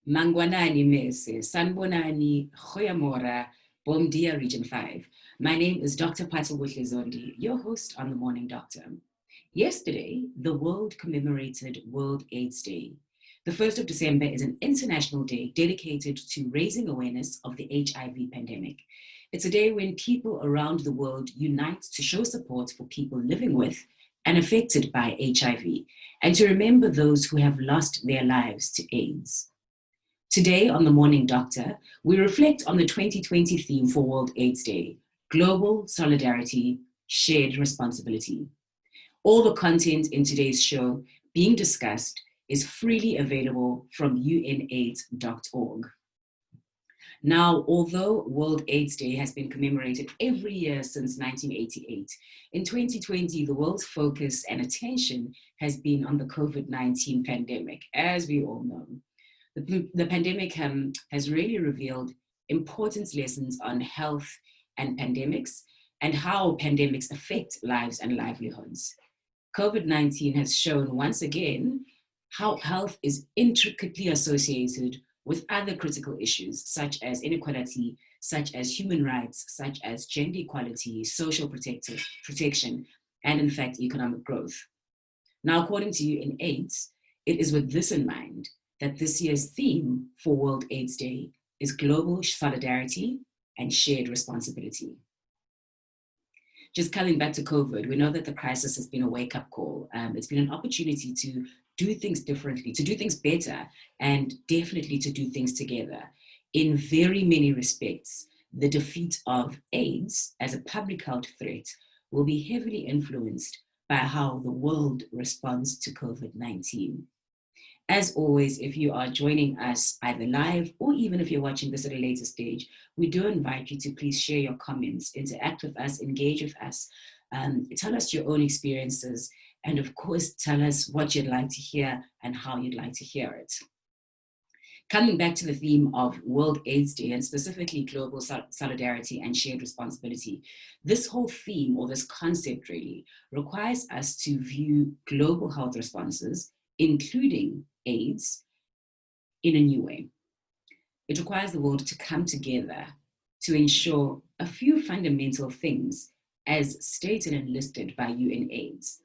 Mangwanani Mese, Sanbonani, Khoyamora, Bomdia Region 5. My name is Dr. Patawutle Zondi, your host on The Morning Doctor. Yesterday, the world commemorated World AIDS Day. The 1st of December is an international day dedicated to raising awareness of the HIV pandemic. It's a day when people around the world unite to show support for people living with and affected by HIV, and to remember those who have lost their lives to AIDS. Today on The Morning Doctor, we reflect on the 2020 theme for World AIDS Day, Global Solidarity, Shared Responsibility. All the content in today's show being discussed is freely available from unaids.org. Now, although World AIDS Day has been commemorated every year since 1988, in 2020, the world's focus and attention has been on the COVID-19 pandemic, as we all know. The pandemic has really revealed important lessons on health and pandemics and how pandemics affect lives and livelihoods. COVID-19 has shown once again how health is intricately associated with other critical issues such as inequality, such as human rights, such as gender equality, social protection, and in fact, economic growth. Now, according to UNAIDS, it is with this in mind that this year's theme for World AIDS Day is Global Solidarity and Shared Responsibility. Just coming back to COVID, we know that the crisis has been a wake-up call. It's been an opportunity to do things differently, to do things better, and definitely to do things together. In very many respects, the defeat of AIDS as a public health threat will be heavily influenced by how the world responds to COVID-19. As always, if you are joining us either live or even if you're watching this at a later stage, we do invite you to please share your comments, interact with us, engage with us, tell us your own experiences, and of course, tell us what you'd like to hear and how you'd like to hear it. Coming back to the theme of World AIDS Day and specifically global solidarity and shared responsibility, this whole theme or this concept really requires us to view global health responses, including AIDS, in a new way. It requires the world to come together to ensure a few fundamental things as stated and listed by UNAIDS.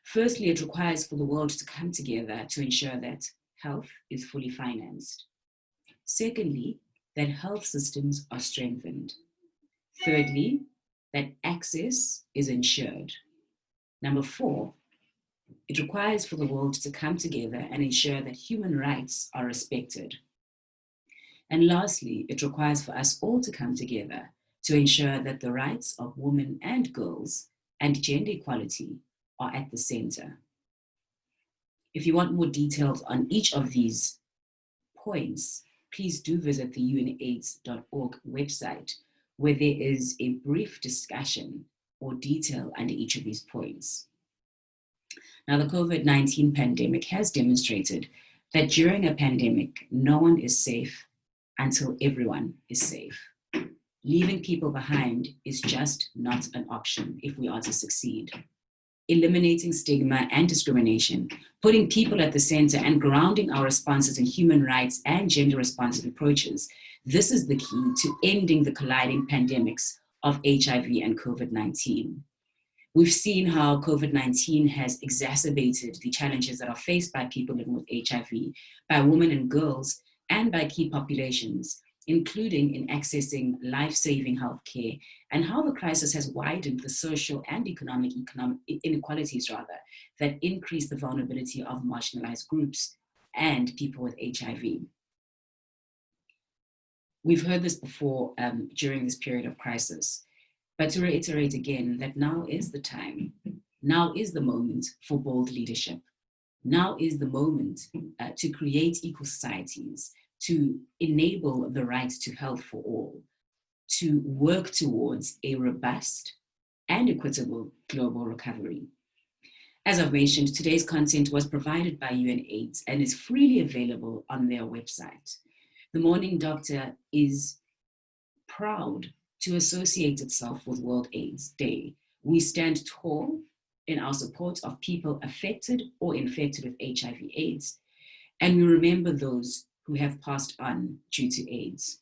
Firstly, it requires for the world to come together to ensure that health is fully financed. Secondly, that health systems are strengthened. Thirdly, that access is ensured. Number 4, it requires for the world to come together and ensure that human rights are respected. And lastly, it requires for us all to come together to ensure that the rights of women and girls and gender equality are at the center. If you want more details on each of these points, please do visit the unaids.org website, where there is a brief discussion or detail under each of these points. Now, the COVID-19 pandemic has demonstrated that during a pandemic, no one is safe until everyone is safe. Leaving people behind is just not an option if we are to succeed. Eliminating stigma and discrimination, putting people at the center and grounding our responses in human rights and gender-responsive approaches, this is the key to ending the colliding pandemics of HIV and COVID-19. We've seen how COVID-19 has exacerbated the challenges that are faced by people living with HIV, by women and girls, and by key populations, including in accessing life-saving healthcare, and how the crisis has widened the social and economic inequalities that increase the vulnerability of marginalized groups and people with HIV. We've heard this before during this period of crisis. But to reiterate again that now is the time, now is the moment for bold leadership. Now is the moment to create equal societies, to enable the right to health for all, to work towards a robust and equitable global recovery. As I've mentioned, today's content was provided by UNAIDS and is freely available on their website. The Morning Doctor is proud to associate itself with World AIDS Day. We stand tall in our support of people affected or infected with HIV/AIDS, and we remember those who have passed on due to AIDS.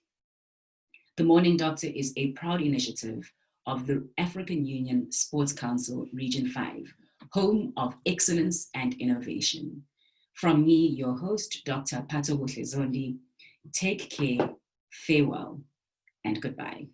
The Morning Doctor is a proud initiative of the African Union Sports Council Region 5, home of excellence and innovation. From me, your host, Dr. Pato Zondi, take care, farewell, and goodbye.